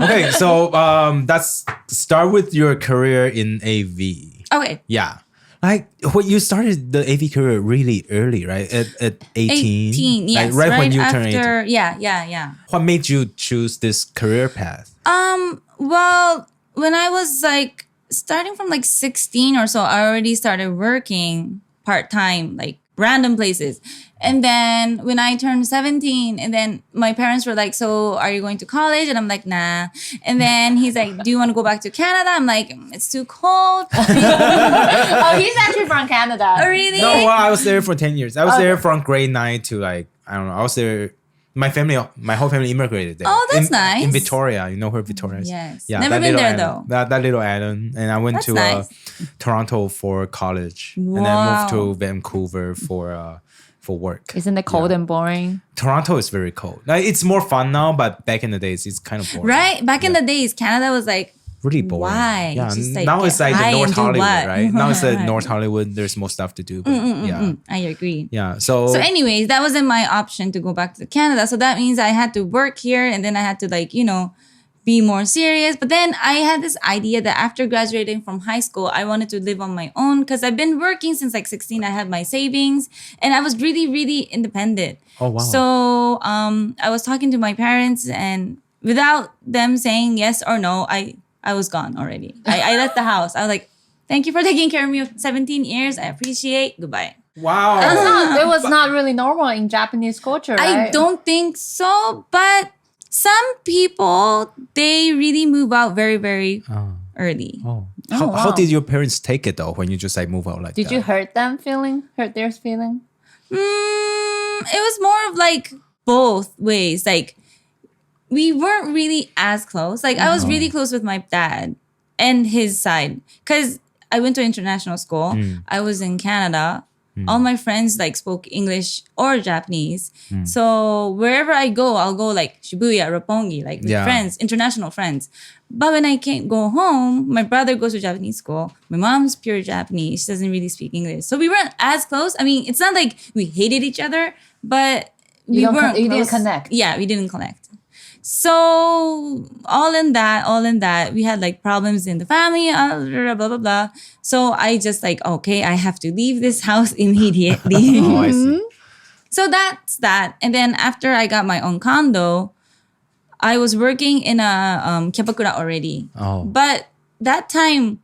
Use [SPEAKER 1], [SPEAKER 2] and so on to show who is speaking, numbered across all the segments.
[SPEAKER 1] Okay, so let's start with your career in AV.
[SPEAKER 2] Okay.
[SPEAKER 1] Yeah. Like when you started the AV career really early, right? At 18?
[SPEAKER 2] 18, yes.
[SPEAKER 1] Like right when you
[SPEAKER 2] after,
[SPEAKER 1] turned 18.
[SPEAKER 2] Yeah.
[SPEAKER 1] What made you choose this career path?
[SPEAKER 2] Well, when I was like starting from like 16 or so, I already started working part-time, like random places. And then when I turned 17, and then my parents were like, so are you going to college? And I'm like, nah. And then he's like, do you want to go back to Canada? I'm like, it's too cold.
[SPEAKER 3] Oh, he's actually from Canada.
[SPEAKER 2] Oh, really?
[SPEAKER 1] No, well, I was there for 10 years. I was there from grade 9 to like, I don't know. I was there. My whole family immigrated there.
[SPEAKER 2] Oh, that's nice.
[SPEAKER 1] In Victoria. You know where Victoria is?
[SPEAKER 2] Yes.
[SPEAKER 1] Yeah,
[SPEAKER 2] Never been there though.
[SPEAKER 1] That little island. And I went
[SPEAKER 2] That's
[SPEAKER 1] to
[SPEAKER 2] nice.
[SPEAKER 1] Toronto for college.
[SPEAKER 2] Wow.
[SPEAKER 1] And then moved to Vancouver for work.
[SPEAKER 3] Isn't it cold and boring?
[SPEAKER 1] Toronto is very cold. Like, it's more fun now, but back in the days, it's kind of boring.
[SPEAKER 2] Right? Back in the days, Canada was like,
[SPEAKER 1] Really boring.
[SPEAKER 2] why?
[SPEAKER 1] Yeah,
[SPEAKER 2] Just, like,
[SPEAKER 1] now it's
[SPEAKER 2] get
[SPEAKER 1] like
[SPEAKER 2] high
[SPEAKER 1] the North
[SPEAKER 2] and do
[SPEAKER 1] Hollywood,
[SPEAKER 2] what?
[SPEAKER 1] right? Now it's the
[SPEAKER 2] Right.
[SPEAKER 1] North Hollywood. There's more stuff to do. But yeah.
[SPEAKER 2] I agree.
[SPEAKER 1] Yeah. So
[SPEAKER 2] anyways, that wasn't my option to go back to Canada. So that means I had to work here, and then I had to like, be more serious. But then I had this idea that after graduating from high school, I wanted to live on my own because I've been working since like 16. I had my savings and I was really, really independent.
[SPEAKER 1] Oh, wow.
[SPEAKER 2] So I was talking to my parents, and without them saying yes or no, I was gone already. I left the house. I was like, thank you for taking care of me for 17 years. I appreciate. Goodbye.
[SPEAKER 1] wow.
[SPEAKER 3] It was not really normal in Japanese culture, right?
[SPEAKER 2] I don't think so, but some people, they really move out very, very early.
[SPEAKER 1] Oh.
[SPEAKER 3] Oh,
[SPEAKER 1] How
[SPEAKER 3] wow.
[SPEAKER 1] did your parents take it though when you just like move out like
[SPEAKER 3] Did
[SPEAKER 1] that?
[SPEAKER 3] you hurt their feeling?
[SPEAKER 2] It was more of like both ways. Like we weren't really as close. Like I was really close with my dad and his side because I went to international school. I was in Canada. All my friends like spoke English or Japanese. So wherever I go, I'll go like Shibuya, Roppongi, like with friends, international friends. But when I can't go home, my brother goes to Japanese school. My mom's pure Japanese. She doesn't really speak English. So we weren't as close. I mean, it's not like we hated each other, but we weren't
[SPEAKER 3] you didn't
[SPEAKER 2] close.
[SPEAKER 3] connect.
[SPEAKER 2] Yeah, we didn't connect. So all in that, we had like problems in the family, blah, blah, blah. So I just like, okay, I have to leave this house immediately.
[SPEAKER 1] Oh, I see.
[SPEAKER 2] So that's that. And then after I got my own condo, I was working in a kyabakura already.
[SPEAKER 1] Oh.
[SPEAKER 2] But that time,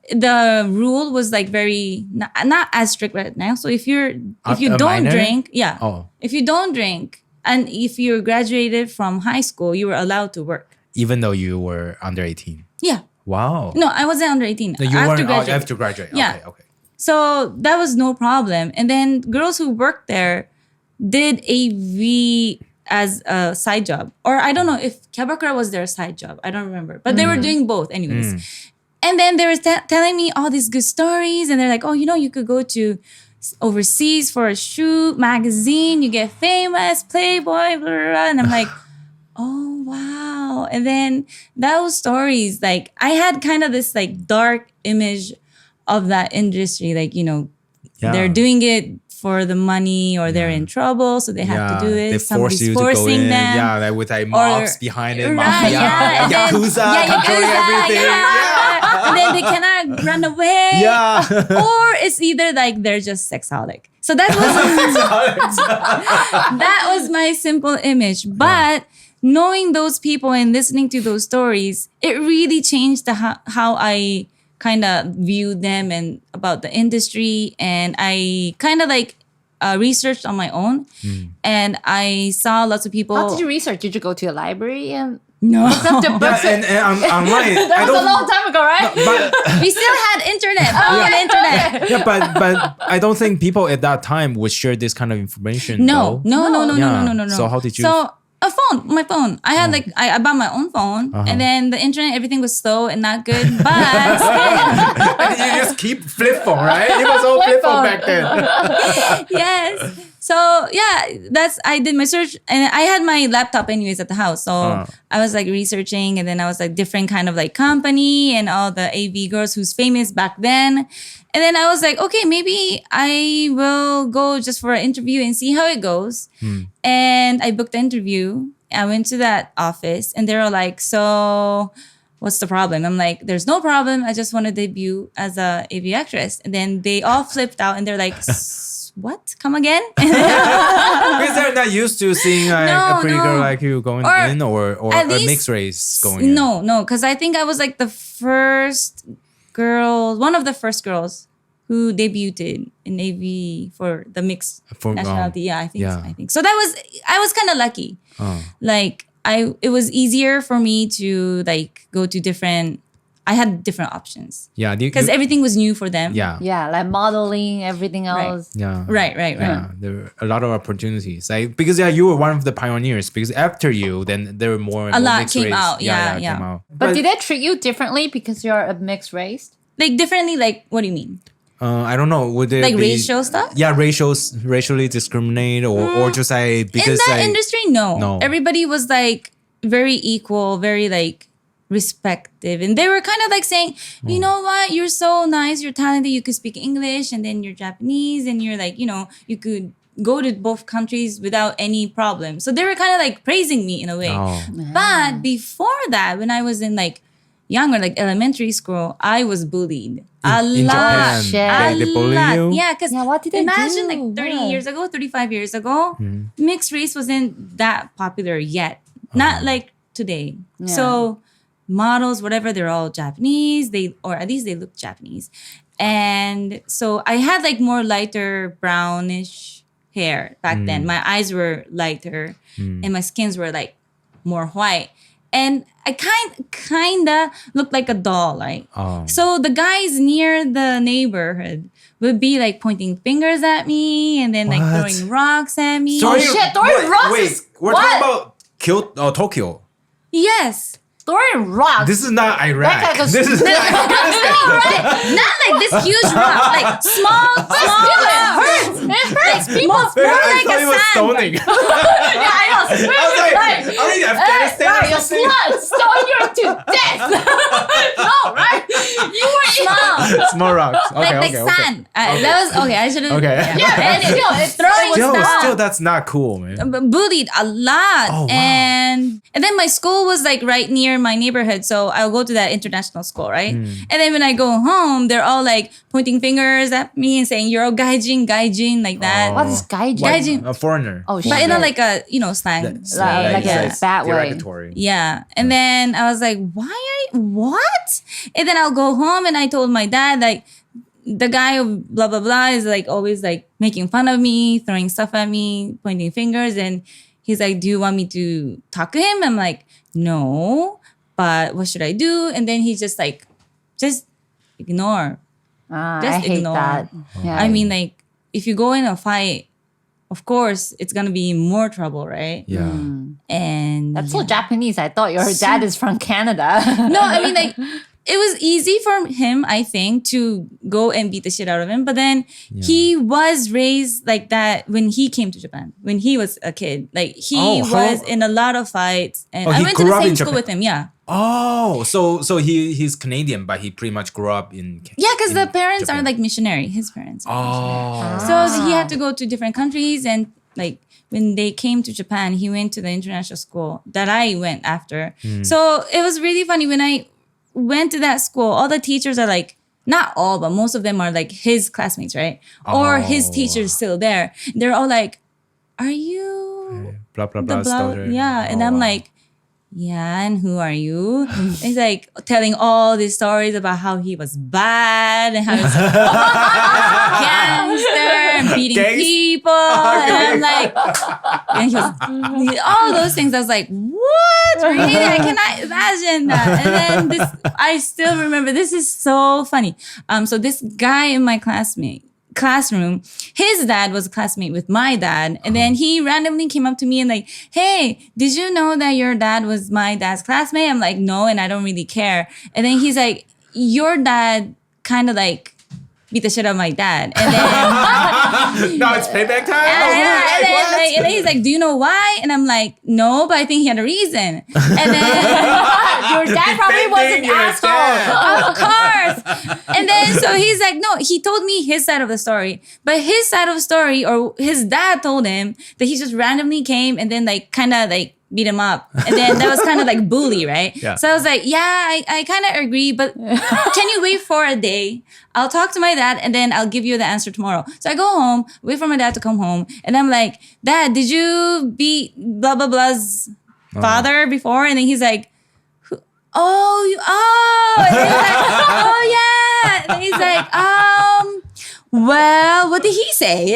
[SPEAKER 2] the rule was like very, not as strict right now. So if you
[SPEAKER 1] A
[SPEAKER 2] don't
[SPEAKER 1] minor?
[SPEAKER 2] drink,
[SPEAKER 1] Oh.
[SPEAKER 2] if you don't drink, and if you graduated from high school, you were allowed to work.
[SPEAKER 1] Even though you were under 18.
[SPEAKER 2] Yeah.
[SPEAKER 1] Wow.
[SPEAKER 2] No, I wasn't under 18.
[SPEAKER 1] No, you
[SPEAKER 2] I have
[SPEAKER 1] weren't
[SPEAKER 2] to graduate.
[SPEAKER 1] after graduate.
[SPEAKER 2] Yeah.
[SPEAKER 1] Okay.
[SPEAKER 2] So that was no problem. And then girls who worked there did AV as a side job. Or I don't know if kyabakura was their side job. I don't remember. But they were doing both anyways. And then they were telling me all these good stories. And they're like, oh, you could go to overseas for a shoot, magazine, you get famous, Playboy, blah, blah, blah. And I'm like, oh, wow. And then those stories, like I had kind of this like dark image of that industry. Like, they're doing it for the money or they're in trouble. So they have to do it.
[SPEAKER 1] They force
[SPEAKER 2] Somebody's
[SPEAKER 1] you to
[SPEAKER 2] forcing
[SPEAKER 1] go in.
[SPEAKER 2] them.
[SPEAKER 1] Yeah, like with like mobs behind it,
[SPEAKER 2] Right,
[SPEAKER 1] mafia,
[SPEAKER 2] yeah, and then-
[SPEAKER 1] yakuza, controlling everything.
[SPEAKER 2] And then they cannot run away.
[SPEAKER 1] Yeah.
[SPEAKER 2] Or it's either like they're just sexaholic. So that was my simple image. But knowing those people and listening to those stories, it really changed how I kind of viewed them and about the industry. And I kind of like researched on my own. And I saw lots of people.
[SPEAKER 3] How did you research? Did you go to a library and
[SPEAKER 2] No.
[SPEAKER 3] look up the books?
[SPEAKER 1] And online.
[SPEAKER 3] That was a long time ago, right?
[SPEAKER 1] But
[SPEAKER 2] We still had internet. Internet.
[SPEAKER 1] yeah, but I don't think people at that time would share this kind of information.
[SPEAKER 2] No.
[SPEAKER 1] though. So how did you?
[SPEAKER 2] So my phone. I had like I bought my own phone, and then the internet, everything was slow and not good. But
[SPEAKER 1] you just keep flip phone, right? It was all flip phone back then.
[SPEAKER 2] yes. So yeah, I did my search, and I had my laptop anyways at the house. So I was like researching, and then I was like different kind of like company and all the AV girls who's famous back then. And then I was like, okay, maybe I will go just for an interview and see how it goes. And I booked the interview, I went to that office and they were like, so what's the problem? I'm like, there's no problem. I just want to debut as a AV actress. And then they all flipped out and they're like, what? Come again?
[SPEAKER 1] Because they're not used to seeing like, a pretty girl like you going in or a mixed race going in.
[SPEAKER 2] No, because I think I was like the first girl, one of the first girls who debuted in AV for the mixed nationality. Yeah, I think. So I was kind of lucky. Like it was easier for me to like go to different. I had different options.
[SPEAKER 1] Yeah,
[SPEAKER 2] because everything was new for them.
[SPEAKER 3] Yeah, like modeling, everything else.
[SPEAKER 2] Right.
[SPEAKER 1] Yeah, there were a lot of opportunities. Like because you were one of the pioneers. Because after you, then there were more.
[SPEAKER 2] A lot
[SPEAKER 1] mixed
[SPEAKER 2] came
[SPEAKER 1] race.
[SPEAKER 2] out. Yeah.
[SPEAKER 1] Came out.
[SPEAKER 3] But did they treat you differently because you're a mixed race?
[SPEAKER 2] Like differently, like what do you mean?
[SPEAKER 1] I don't know. Would there
[SPEAKER 2] like
[SPEAKER 1] be,
[SPEAKER 2] racial stuff?
[SPEAKER 1] Yeah, racially discriminate or just like because
[SPEAKER 2] in that industry, no. Everybody was like very equal, very like respective, and they were kind of like saying, you know what, you're so nice, you're talented, you could speak English, and then you're Japanese, and you're like, you could go to both countries without any problem. So they were kind of like praising me in a way. But before that, when I was in like younger, like elementary school, I was bullied.
[SPEAKER 1] In
[SPEAKER 2] lot.
[SPEAKER 1] Japan, they bully you?
[SPEAKER 2] Yeah, because
[SPEAKER 3] what did they
[SPEAKER 2] imagine
[SPEAKER 3] do?
[SPEAKER 2] like 30 years ago, 35 years ago, mixed race wasn't that popular yet. Not like today.
[SPEAKER 3] Yeah.
[SPEAKER 2] So models, whatever, they're all Japanese. Or at least they look Japanese. And so I had like more lighter brownish hair back then. My eyes were lighter and my skins were like more white. And I kind of looked like a doll, right? So the guys near the neighborhood would be like pointing fingers at me and then like throwing rocks at me.
[SPEAKER 3] Throwing rocks?
[SPEAKER 1] Wait, we're talking about Tokyo.
[SPEAKER 2] Yes.
[SPEAKER 3] Throwing rocks.
[SPEAKER 1] This is not Iraq.
[SPEAKER 3] This
[SPEAKER 1] is not Afghanistan.
[SPEAKER 2] Not like this huge rock, like small rocks. It hurts. People more like a sand.
[SPEAKER 1] Stoning.
[SPEAKER 3] Yeah, I know.
[SPEAKER 1] I was like, are we in Afghanistan or
[SPEAKER 3] Your
[SPEAKER 1] something?
[SPEAKER 3] slut stone you to death. No, right? You were
[SPEAKER 2] Small.
[SPEAKER 1] Small rocks. Okay,
[SPEAKER 2] like sand. That was okay. I shouldn't.
[SPEAKER 1] Okay.
[SPEAKER 3] Yeah, and it's throwing
[SPEAKER 1] Still, that's not cool, man.
[SPEAKER 2] Bullied a lot.
[SPEAKER 1] Oh, wow.
[SPEAKER 2] And then my school was like right near my neighborhood, so I'll go to that international school, right? And then when I go home, they're all like pointing fingers at me and saying, you're a gaijin, like that.
[SPEAKER 3] What is gaijin?
[SPEAKER 2] Gaijin.
[SPEAKER 1] A foreigner.
[SPEAKER 3] Oh, shit.
[SPEAKER 2] But in a like a slang.
[SPEAKER 3] Like a bad way.
[SPEAKER 1] derogatory.
[SPEAKER 2] Yeah. And then I was like, what? And then I'll go home and I told my dad, like, the guy of blah, blah, blah is like always like making fun of me, throwing stuff at me, pointing fingers. And he's like, do you want me to talk to him? I'm like, no, but what should I do? And then he's just like, just ignore.
[SPEAKER 3] I hate
[SPEAKER 2] ignore.
[SPEAKER 3] that. Yeah.
[SPEAKER 2] I mean, like, if you go in a fight, of course, it's going to be more trouble, right?
[SPEAKER 1] Yeah.
[SPEAKER 2] And
[SPEAKER 3] That's so Japanese. I thought your dad is from Canada.
[SPEAKER 2] no, I mean, like, it was easy for him, I think, to go and beat the shit out of him. But then he was raised like that when he came to Japan, when he was a kid. Like, he was in a lot of fights. And I went to the same school with him, yeah.
[SPEAKER 1] Oh, so he's Canadian, but he pretty much grew up in
[SPEAKER 2] Yeah, because the parents
[SPEAKER 1] Japan.
[SPEAKER 2] are like missionary, his parents.
[SPEAKER 1] Oh.
[SPEAKER 2] So he had to go to different countries, and like when they came to Japan, he went to the international school that I went after. So it was really funny when I went to that school. All the teachers are like, not all, but most of them are like his classmates, right? Or his teachers still there. They're all like, "Are you
[SPEAKER 1] blah blah blah stuff, right?
[SPEAKER 2] Yeah, and I'm like, yeah, and who are you? He's like telling all these stories about how he was bad and how he was a gangster and beating people. And I'm like, and he was all those things. I was like, what? Really? I cannot imagine that. And then I still remember, this is so funny. So this guy in my classroom, his dad was a classmate with my dad, and then he randomly came up to me and like, hey, did you know that your dad was my dad's classmate? I'm like, no, and I don't really care. And then he's like, your dad kind of like beat the shit out of my dad. And then
[SPEAKER 1] now it's payback time.
[SPEAKER 2] And then he's like, do you know why? And I'm like, no, but I think he had a reason. And then
[SPEAKER 3] your dad probably was an asshole.
[SPEAKER 2] Of course. And then so he's like, no, he told me his side of the story. But his side of the story, or his dad told him that he just randomly came and then like kind of like beat him up. And then that was kind of like bully, right?
[SPEAKER 1] Yeah.
[SPEAKER 2] So I was like, yeah, I kind of agree, but can you wait for a day? I'll talk to my dad and then I'll give you the answer tomorrow. So I go home, wait for my dad to come home. And I'm like, Dad, did you beat blah, blah, blah's father before? And then he's like, oh. And then he's like, oh, yeah. And then he's like, well, what did he say?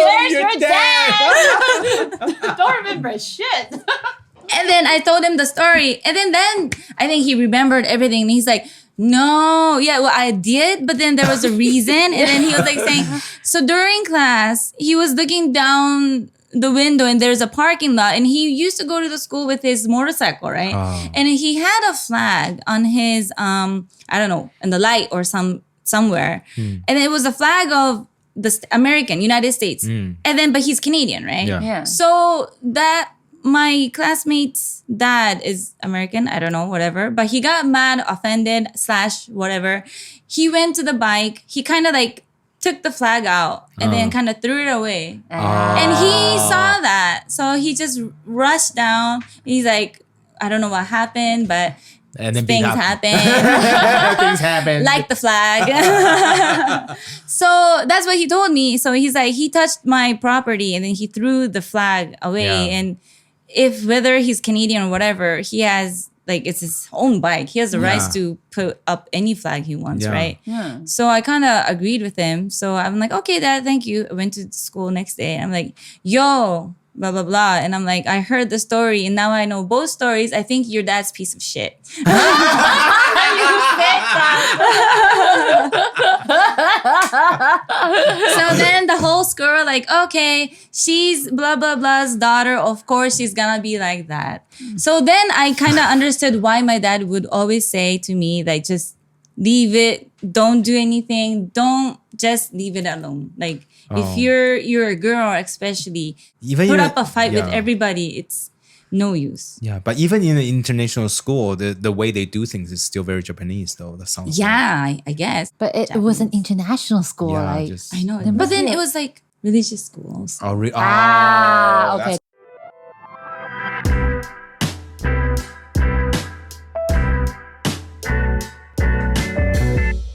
[SPEAKER 3] There's
[SPEAKER 1] your
[SPEAKER 3] your dad. Don't remember shit.
[SPEAKER 2] And then I told him the story. And then I think he remembered everything. And he's like, no, yeah, well, I did. But then there was a reason. And then he was like saying, so during class, he was looking down the window and there's a parking lot. And he used to go to the school with his motorcycle, right? And he had a flag on his, I don't know, in the light or somewhere. And it was a flag of the American, United States. And then, but he's Canadian, right?
[SPEAKER 3] Yeah.
[SPEAKER 2] So that my classmate's dad is American, I don't know, whatever. But he got mad, offended, / whatever. He went to the bike. He kind of like took the flag out and then kind of threw it away. And he saw that. So he just rushed down. He's like, I don't know what happened, but
[SPEAKER 1] and then
[SPEAKER 2] things happen.
[SPEAKER 1] Things happen.
[SPEAKER 2] Like the flag. So that's what he told me. So he's like, he touched my property and then he threw the flag away.
[SPEAKER 1] Yeah.
[SPEAKER 2] And if whether he's Canadian or whatever, he has like, it's his own bike. He has the rights to put up any flag he wants, right?
[SPEAKER 3] Yeah.
[SPEAKER 2] So I kind of agreed with him. So I'm like, okay, Dad, thank you. I went to school next day. I'm like, yo, blah, blah, blah. And I'm like, I heard the story and now I know both stories. I think your dad's a piece of shit. So then the whole school were like, okay, she's blah, blah, blah's daughter. Of course, she's gonna be like that. So then I kind of understood why my dad would always say to me, like, just leave it. Don't do anything. Don't just leave it alone. Like, if you're a girl, especially,
[SPEAKER 1] Even
[SPEAKER 2] put
[SPEAKER 1] in
[SPEAKER 2] up a fight with
[SPEAKER 1] yeah.
[SPEAKER 2] everybody. It's no use.
[SPEAKER 1] Yeah, but even in an international school, the way they do things is still very Japanese, though. That sounds
[SPEAKER 2] Yeah, I guess.
[SPEAKER 3] But it was an international school.
[SPEAKER 1] Yeah,
[SPEAKER 3] like
[SPEAKER 1] just-
[SPEAKER 2] I know.
[SPEAKER 3] There
[SPEAKER 2] But
[SPEAKER 3] must
[SPEAKER 2] then
[SPEAKER 3] be a-
[SPEAKER 2] it was like religious schools.
[SPEAKER 1] Oh,
[SPEAKER 3] Ah, okay,
[SPEAKER 1] that's